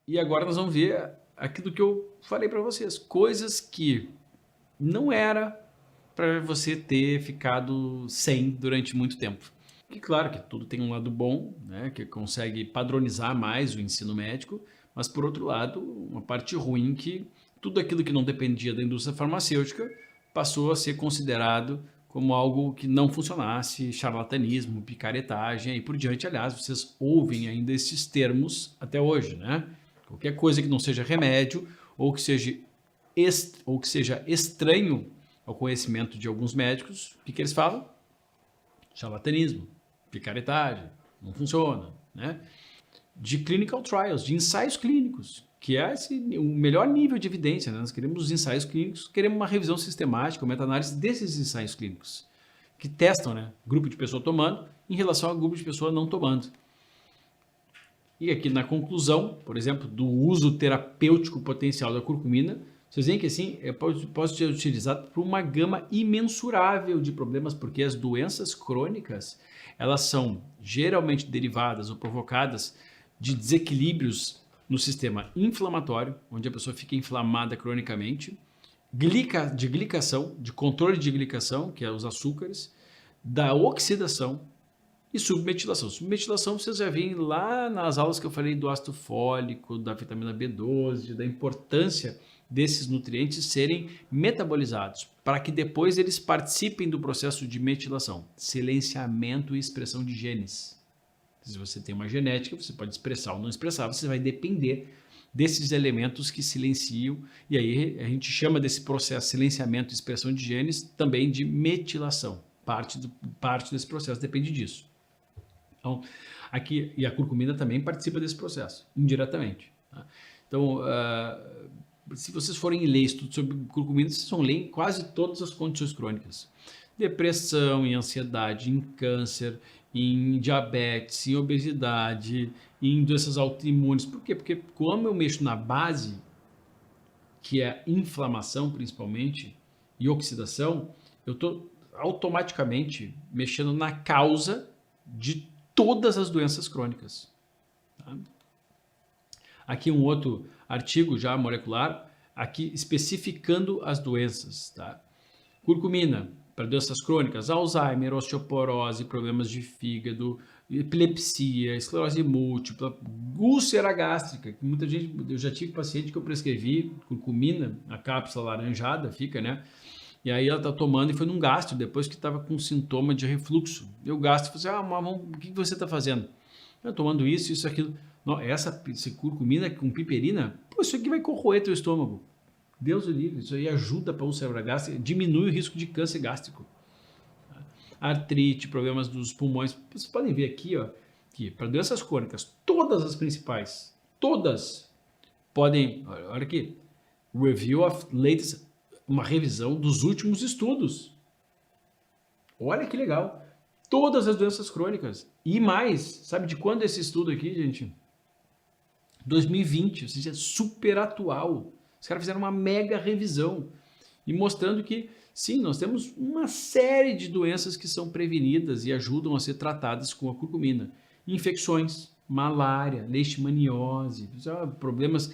E agora nós vamos ver aquilo que eu falei para vocês, coisas que não era para você ter ficado sem durante muito tempo. E claro que tudo tem um lado bom, né, que consegue padronizar mais o ensino médico, mas por outro lado, uma parte ruim que tudo aquilo que não dependia da indústria farmacêutica passou a ser considerado como algo que não funcionasse, charlatanismo, picaretagem e por diante. Aliás, vocês ouvem ainda esses termos até hoje, né? Qualquer coisa que não seja remédio ou que seja estranho ao conhecimento de alguns médicos, o que eles falam? Charlatanismo, picaretagem, não funciona, né? De clinical trials, de ensaios clínicos, que é o melhor nível de evidência, né? Nós queremos os ensaios clínicos, queremos uma revisão sistemática, uma meta-análise desses ensaios clínicos, que testam, né, grupo de pessoa tomando em relação ao grupo de pessoa não tomando. E aqui na conclusão, por exemplo, do uso terapêutico potencial da curcumina, vocês veem que assim, pode ser utilizado por uma gama imensurável de problemas, porque as doenças crônicas, elas são geralmente derivadas ou provocadas de desequilíbrios no sistema inflamatório, onde a pessoa fica inflamada cronicamente, de glicação, de controle de glicação, que é os açúcares, da oxidação, e submetilação. Submetilação vocês já viram lá nas aulas que eu falei do ácido fólico, da vitamina B12, da importância desses nutrientes serem metabolizados, para que depois eles participem do processo de metilação, silenciamento e expressão de genes. Se você tem uma genética, você pode expressar ou não expressar, você vai depender desses elementos que silenciam, e aí a gente chama desse processo silenciamento e expressão de genes também de metilação. Parte desse processo depende disso. Então, aqui, e a curcumina também participa desse processo, indiretamente. Tá? Então, se vocês forem ler estudos sobre curcumina, vocês vão ler em quase todas as condições crônicas. Depressão, em ansiedade, em câncer, em diabetes, em obesidade, em doenças autoimunes. Por quê? Porque como eu mexo na base, que é inflamação principalmente, e oxidação, eu estou automaticamente mexendo na causa de todas as doenças crônicas. Tá? Aqui um outro artigo já molecular, aqui especificando as doenças. Tá? Curcumina, para doenças crônicas, Alzheimer, osteoporose, problemas de fígado, epilepsia, esclerose múltipla, úlcera gástrica, que muita gente, eu já tive paciente que eu prescrevi curcumina, a cápsula laranjada fica, né? E aí ela tá tomando e foi num gastro, depois que estava com sintoma de refluxo. E o gastro falou assim, mamão, o que você está fazendo? Eu tomando isso, aquilo. Não, essa curcumina com piperina, pô, isso aqui vai corroer teu estômago. Deus o livre, isso aí ajuda para a úlcera gástrica, diminui o risco de câncer gástrico. Artrite, problemas dos pulmões. Vocês podem ver aqui, ó, que para doenças crônicas, todas as principais, todas podem, olha aqui, review of latest, uma revisão dos últimos estudos. Olha que legal. Todas as doenças crônicas. E mais, sabe de quando é esse estudo aqui, gente? 2020, ou seja, super atual. Os caras fizeram uma mega revisão e mostrando que, sim, nós temos uma série de doenças que são prevenidas e ajudam a ser tratadas com a curcumina. Infecções, malária, leishmaniose, problemas,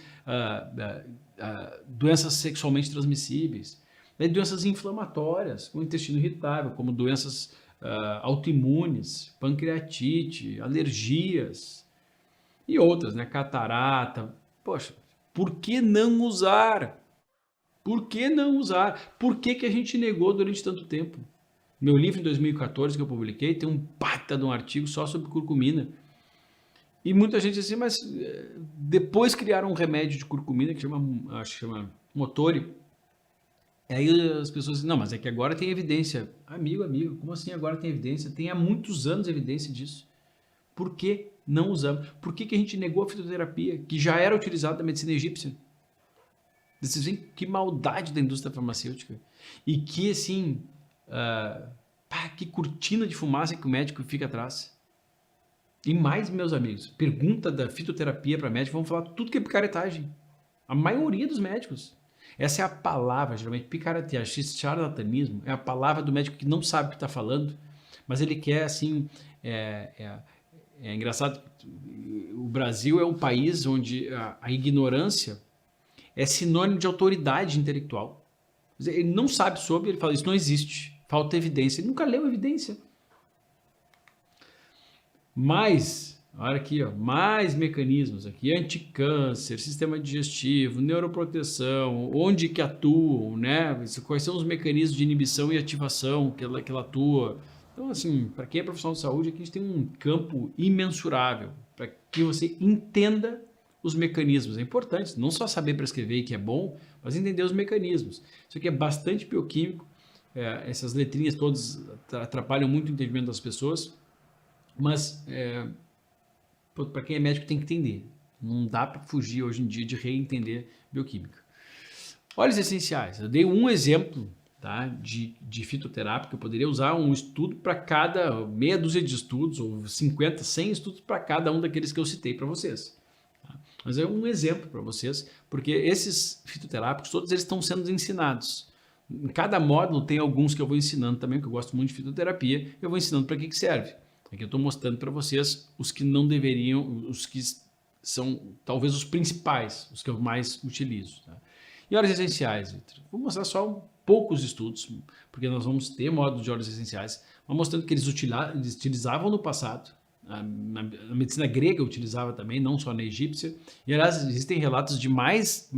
doenças sexualmente transmissíveis, doenças inflamatórias, como intestino irritável, como doenças autoimunes, pancreatite, alergias e outras, né? Catarata. Poxa, por que não usar? Por que não usar? Por que a gente negou durante tanto tempo? Meu livro em 2014 que eu publiquei tem um baita de um artigo só sobre curcumina. E muita gente diz assim, mas depois criaram um remédio de curcumina que acho que chama Motori. Aí as pessoas dizem, não, mas é que agora tem evidência. Amigo, como assim agora tem evidência? Tem há muitos anos evidência disso. Por que não usamos? Por que a gente negou a fitoterapia, que já era utilizada na medicina egípcia? Vocês veem que maldade da indústria farmacêutica. E que, assim, que cortina de fumaça que o médico fica atrás. E mais, meus amigos, pergunta da fitoterapia para médico, vamos falar tudo que é picaretagem. A maioria dos médicos. Essa é a palavra, geralmente, picaretagem, charlatanismo, é a palavra do médico que não sabe o que está falando, mas ele quer, assim, É engraçado, o Brasil é um país onde a ignorância é sinônimo de autoridade intelectual. Ele não sabe sobre, ele fala, isso não existe, falta evidência. Ele nunca leu evidência. Mas, olha aqui, ó, mais mecanismos aqui, anticâncer, sistema digestivo, neuroproteção, onde que atuam, né? Quais são os mecanismos de inibição e ativação que ela atua. Então, assim, para quem é profissional de saúde, aqui a gente tem um campo imensurável para que você entenda os mecanismos. É importante não só saber prescrever e que é bom, mas entender os mecanismos. Isso aqui é bastante bioquímico, essas letrinhas todas atrapalham muito o entendimento das pessoas, mas para quem é médico tem que entender. Não dá para fugir hoje em dia de reentender bioquímica. Óleos essenciais. Eu dei um exemplo, tá, de fitoterápica, que eu poderia usar um estudo para cada meia dúzia de estudos, ou 50, 100 estudos para cada um daqueles que eu citei para vocês. Tá? Mas é um exemplo para vocês, porque esses fitoterápicos, todos eles estão sendo ensinados. Em cada módulo tem alguns que eu vou ensinando também, porque eu gosto muito de fitoterapia, eu vou ensinando para que serve. Aqui eu estou mostrando para vocês os que não deveriam, os que são talvez os principais, os que eu mais utilizo. Tá? E óleos essenciais, Victor? Vou mostrar só poucos estudos, porque nós vamos ter módulo de óleos essenciais, mas mostrando que eles utilizavam no passado. A medicina grega utilizava também, não só na egípcia. E, aliás, existem relatos de mais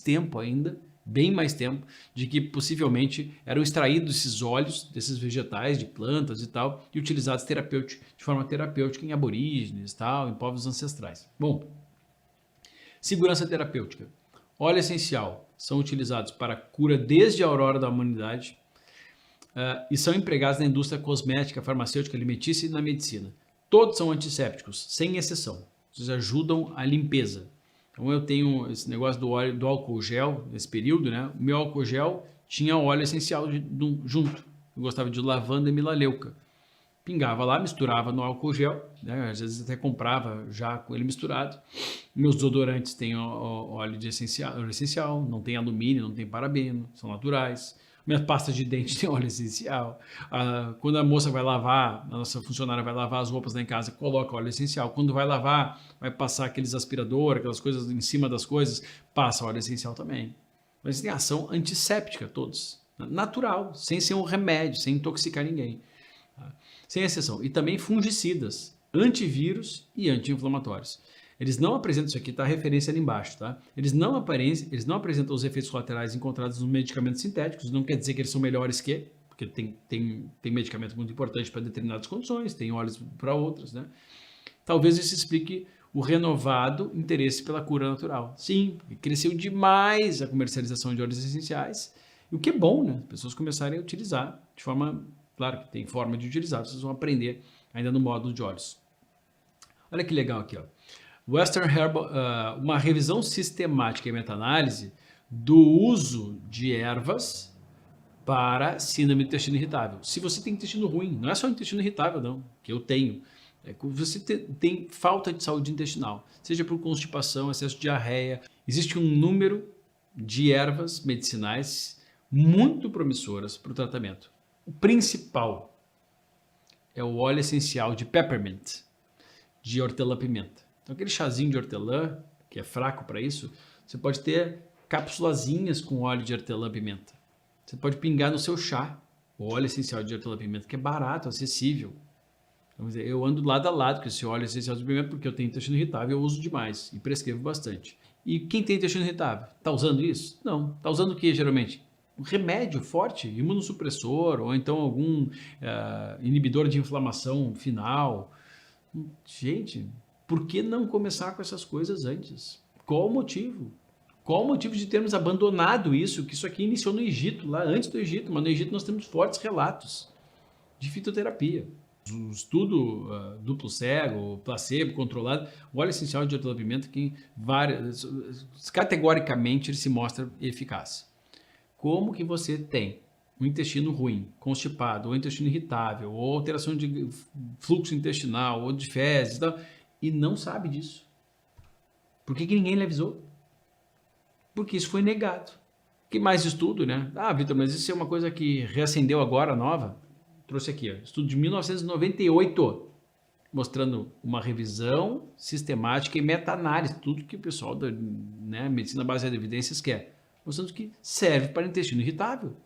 tempo ainda, bem mais tempo, de que possivelmente eram extraídos esses óleos desses vegetais, de plantas e tal, e utilizados de forma terapêutica em aborígenes, tal, em povos ancestrais. Bom, segurança terapêutica. Óleo essencial são utilizados para cura desde a aurora da humanidade e são empregados na indústria cosmética, farmacêutica, alimentícia e na medicina. Todos são antissépticos, sem exceção. Eles ajudam a limpeza. Então eu tenho esse negócio do álcool gel, nesse período, né? O meu álcool gel tinha óleo essencial junto. Eu gostava de lavanda e melaleuca. Pingava lá, misturava no álcool gel, né? Às vezes até comprava já com ele misturado. Meus desodorantes têm óleo essencial, não tem alumínio, não tem parabeno, são naturais. Minhas pastas de dente têm óleo essencial. Quando a moça vai lavar, a nossa funcionária vai lavar as roupas lá em casa, coloca óleo essencial. Quando vai lavar, vai passar aqueles aspiradores, aquelas coisas em cima das coisas, passa óleo essencial também. Mas tem ação antisséptica todos. Natural, sem ser um remédio, sem intoxicar ninguém. Sem exceção. E também fungicidas, antivírus e anti-inflamatórios. Eles não apresentam, isso aqui está a referência ali embaixo, tá? Eles não apresentam os efeitos colaterais encontrados nos medicamentos sintéticos, não quer dizer que eles são melhores que, porque tem medicamento muito importante para determinadas condições, tem óleos para outras, né? Talvez isso explique o renovado interesse pela cura natural. Sim, cresceu demais a comercialização de óleos essenciais, o que é bom, né? As pessoas começarem a utilizar de forma, claro que tem forma de utilizar, vocês vão aprender ainda no módulo de óleos. Olha que legal aqui, ó. Western Herbal, uma revisão sistemática e meta-análise do uso de ervas para síndrome do intestino irritável. Se você tem intestino ruim, não é só intestino irritável não, que eu tenho, é que você tem falta de saúde intestinal, seja por constipação, excesso de diarreia, existe um número de ervas medicinais muito promissoras para o tratamento. O principal é o óleo essencial de peppermint, de hortelã-pimenta. Então, aquele chazinho de hortelã, que é fraco para isso, você pode ter cápsulazinhas com óleo de hortelã-pimenta. Você pode pingar no seu chá o óleo essencial de hortelã-pimenta, que é barato, acessível. Vamos dizer, eu ando lado a lado com esse óleo essencial de pimenta porque eu tenho intestino irritável, eu uso demais e prescrevo bastante. E quem tem intestino irritável, está usando isso? Não. Está usando o que geralmente? Um remédio forte, imunossupressor, ou então algum inibidor de inflamação final. Gente, por que não começar com essas coisas antes? Qual o motivo? Qual o motivo de termos abandonado isso? Que isso aqui iniciou no Egito, lá antes do Egito, mas no Egito nós temos fortes relatos de fitoterapia. O estudo duplo cego, placebo, controlado, o óleo essencial de hortelã-pimenta, que categoricamente ele se mostra eficaz. Como que você tem um intestino ruim, constipado, ou intestino irritável, ou alteração de fluxo intestinal, ou de fezes, e não sabe disso? Por que ninguém lhe avisou? Porque isso foi negado. Que mais estudo, né? Ah, Vitor, mas isso é uma coisa que reacendeu agora, nova? Trouxe aqui, ó, estudo de 1998. mostrando uma revisão sistemática e meta-análise, tudo que o pessoal da medicina baseada em evidências quer, mostrando que serve para intestino irritável.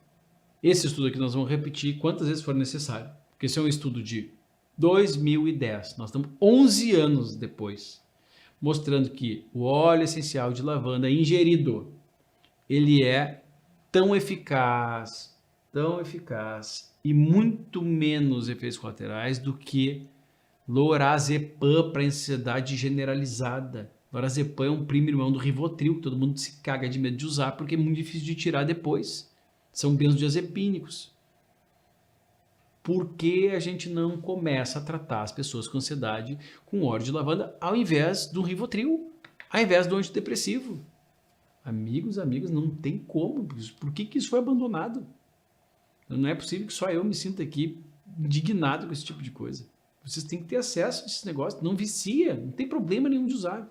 Esse estudo aqui nós vamos repetir quantas vezes for necessário, porque esse é um estudo de 2010, nós estamos 11 anos depois, mostrando que o óleo essencial de lavanda ingerido, ele é tão eficaz e muito menos efeitos colaterais do que lorazepam para ansiedade generalizada. Lorazepam é um primo irmão do Rivotril, que todo mundo se caga de medo de usar porque é muito difícil de tirar depois. São benzodiazepínicos. Por que a gente não começa a tratar as pessoas com ansiedade com óleo de lavanda ao invés do Rivotril, ao invés do antidepressivo? Amigos, não tem como. Por que isso foi abandonado? Não é possível que só eu me sinta aqui indignado com esse tipo de coisa. Vocês têm que ter acesso a esses negócios. Não vicia, não tem problema nenhum de usar.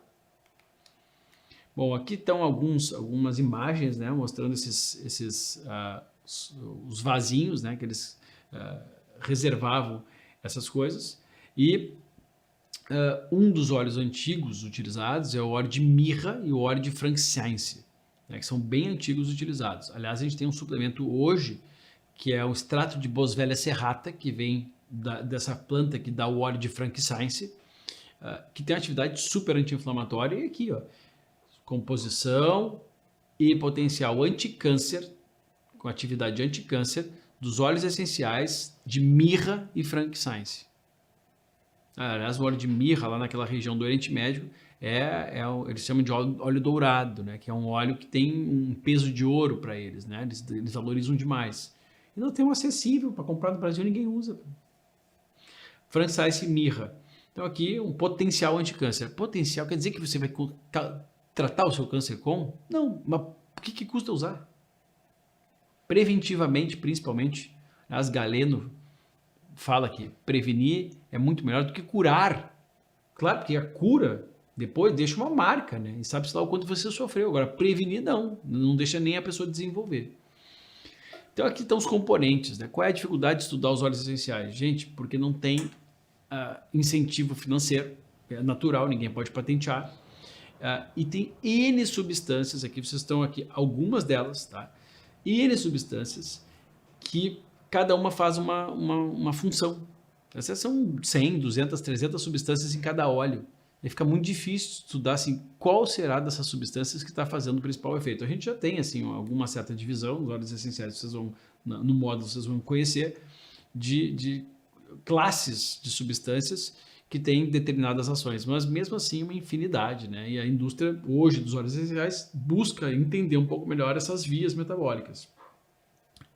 Bom, aqui estão algumas imagens, né, mostrando os vasinhos, né, que eles reservavam essas coisas. E um dos óleos antigos utilizados é o óleo de mirra e o óleo de frankincense, né, que são bem antigos utilizados. Aliás, a gente tem um suplemento hoje, que é o extrato de Boswellia serrata, que vem dessa planta que dá o óleo de frankincense, que tem atividade super anti-inflamatória. E aqui, ó, composição e potencial anticâncer, com atividade anticâncer, dos óleos essenciais de mirra e frankincense. Aliás, o óleo de mirra, lá naquela região do Oriente Médio, eles chamam de óleo dourado, né? Que é um óleo que tem um peso de ouro para eles, né? Eles valorizam demais. E não tem um acessível para comprar no Brasil, ninguém usa. Frankincense e mirra. Então aqui um potencial anticâncer. Potencial quer dizer que você vai tratar o seu câncer com? Não, mas o que custa usar? Preventivamente, principalmente, as Galeno fala que prevenir é muito melhor do que curar. Claro, porque a cura depois deixa uma marca, né? E sabe-se lá o quanto você sofreu. Agora, prevenir não deixa nem a pessoa desenvolver. Então aqui estão os componentes, né? Qual é a dificuldade de estudar os óleos essenciais? Gente, porque não tem incentivo financeiro, é natural, ninguém pode patentear. E tem N substâncias aqui, vocês estão aqui, algumas delas, tá? N substâncias que cada uma faz uma função. Essas são 100, 200, 300 substâncias em cada óleo. E fica muito difícil estudar assim, qual será dessas substâncias que está fazendo o principal efeito. A gente já tem assim, alguma certa divisão, os óleos essenciais, vocês vão, no módulo vocês vão conhecer, de classes de substâncias que têm determinadas ações, mas mesmo assim uma infinidade, né? E a indústria hoje dos óleos essenciais busca entender um pouco melhor essas vias metabólicas.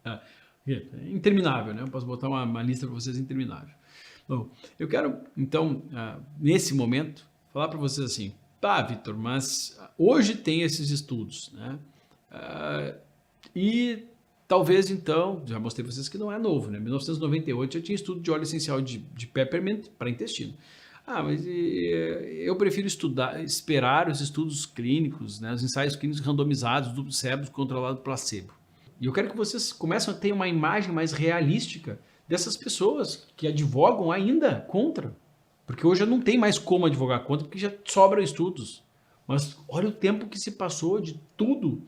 É interminável, né? Eu posso botar uma lista para vocês interminável. Bom, eu quero então, nesse momento, falar para vocês assim, tá, Vitor, mas hoje tem esses estudos, né? E talvez então, já mostrei para vocês que não é novo, né? Em 1998 já tinha estudo de óleo essencial de peppermint para intestino. Mas eu prefiro esperar os estudos clínicos, né? Os ensaios clínicos randomizados, duplo cegos, controlado placebo. E eu quero que vocês comecem a ter uma imagem mais realística dessas pessoas que advogam ainda contra. Porque hoje não tem mais como advogar contra, porque já sobram estudos. Mas olha o tempo que se passou de tudo.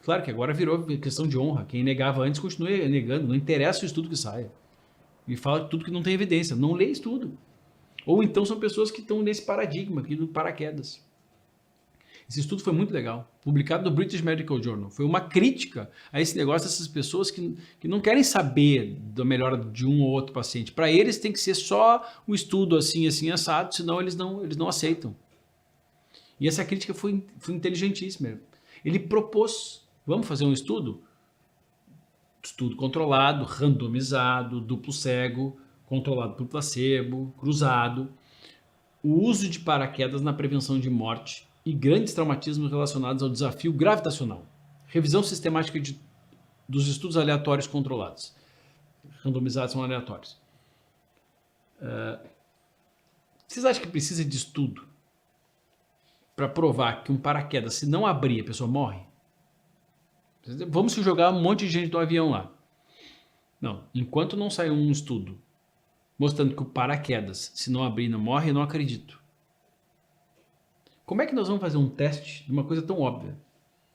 Claro que agora virou questão de honra. Quem negava antes continua negando. Não interessa o estudo que saia. E fala tudo que não tem evidência. Não lê estudo. Ou então são pessoas que estão nesse paradigma aqui do paraquedas. Esse estudo foi muito legal. Publicado no British Medical Journal. Foi uma crítica a esse negócio dessas pessoas que não querem saber da melhora de um ou outro paciente. Para eles tem que ser só um estudo assim, assim, assado, senão eles não aceitam. E essa crítica foi inteligentíssima. Ele propôs, vamos fazer um estudo? Estudo controlado, randomizado, duplo cego, controlado por placebo, cruzado. O uso de paraquedas na prevenção de morte e grandes traumatismos relacionados ao desafio gravitacional. Revisão sistemática dos estudos aleatórios controlados. Randomizados são aleatórios. Vocês acham que precisa de estudo para provar que um paraquedas, se não abrir, a pessoa morre? Vamos jogar um monte de gente do avião lá. Não, enquanto não sair um estudo mostrando que o paraquedas, se não abrir e não morre, eu não acredito. Como é que nós vamos fazer um teste de uma coisa tão óbvia?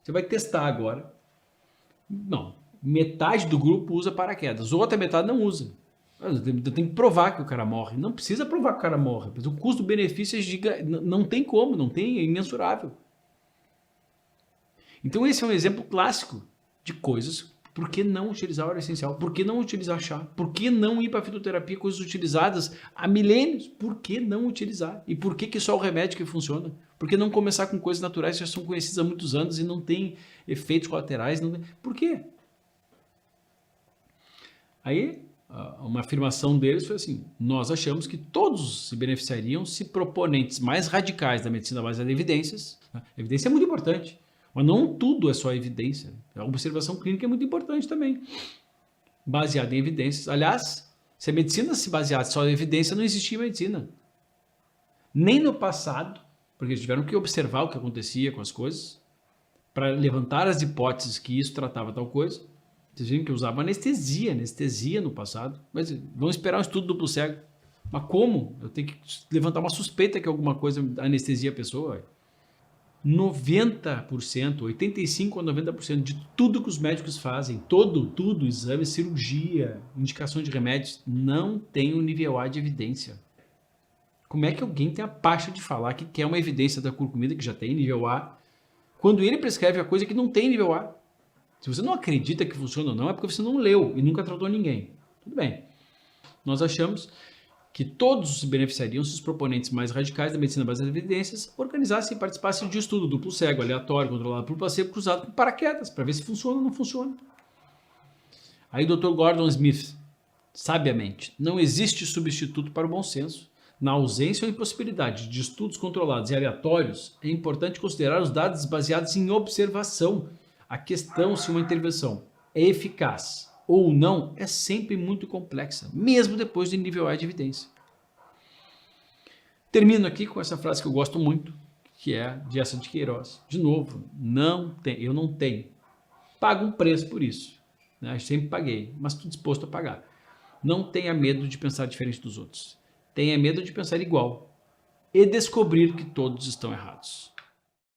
Você vai testar agora. Não, metade do grupo usa paraquedas, outra metade não usa. Eu tenho que provar que o cara morre. Não precisa provar que o cara morre, mas o custo-benefício é gigante. Não tem como, não tem, é imensurável. Então esse é um exemplo clássico de coisas. Por que não utilizar óleo essencial? Por que não utilizar chá? Por que não ir para a fitoterapia, coisas utilizadas há milênios? Por que não utilizar? E por que só o remédio que funciona? Por que não começar com coisas naturais que já são conhecidas há muitos anos e não tem efeitos colaterais? Por quê? Aí, uma afirmação deles foi assim: nós achamos que todos se beneficiariam se proponentes mais radicais da medicina baseada em evidências. A evidência é muito importante. Mas não tudo é só evidência. A observação clínica é muito importante também. Baseada em evidências. Aliás, se a medicina se baseasse só em evidência, não existia medicina. Nem no passado, porque eles tiveram que observar o que acontecia com as coisas, para levantar as hipóteses que isso tratava tal coisa. Vocês viram que usava anestesia no passado. Mas vamos esperar um estudo duplo cego. Mas como? Eu tenho que levantar uma suspeita que alguma coisa anestesia a pessoa. 90%, 85% a 90% de tudo que os médicos fazem, tudo, exame, cirurgia, indicação de remédios, não tem um nível A de evidência. Como é que alguém tem a pacha de falar que quer uma evidência da curcumida que já tem nível A, quando ele prescreve a coisa que não tem nível A? Se você não acredita que funciona ou não, é porque você não leu e nunca tratou ninguém. Tudo bem. Nós achamos que todos se beneficiariam se os proponentes mais radicais da medicina baseada em evidências organizassem e participassem de estudo duplo cego, aleatório, controlado por placebo, cruzado com paraquedas, para ver se funciona ou não funciona. Aí o Dr. Gordon Smith, sabiamente, não existe substituto para o bom senso. Na ausência ou impossibilidade de estudos controlados e aleatórios, é importante considerar os dados baseados em observação. A questão se uma intervenção é eficaz ou não é sempre muito complexa, mesmo depois de nível A de evidência. Termino aqui com essa frase que eu gosto muito, que é de Essa de Queiroz. De novo, eu não tenho. Pago um preço por isso. Né? Eu sempre paguei, mas estou disposto a pagar. Não tenha medo de pensar diferente dos outros. Tenha medo de pensar igual e descobrir que todos estão errados.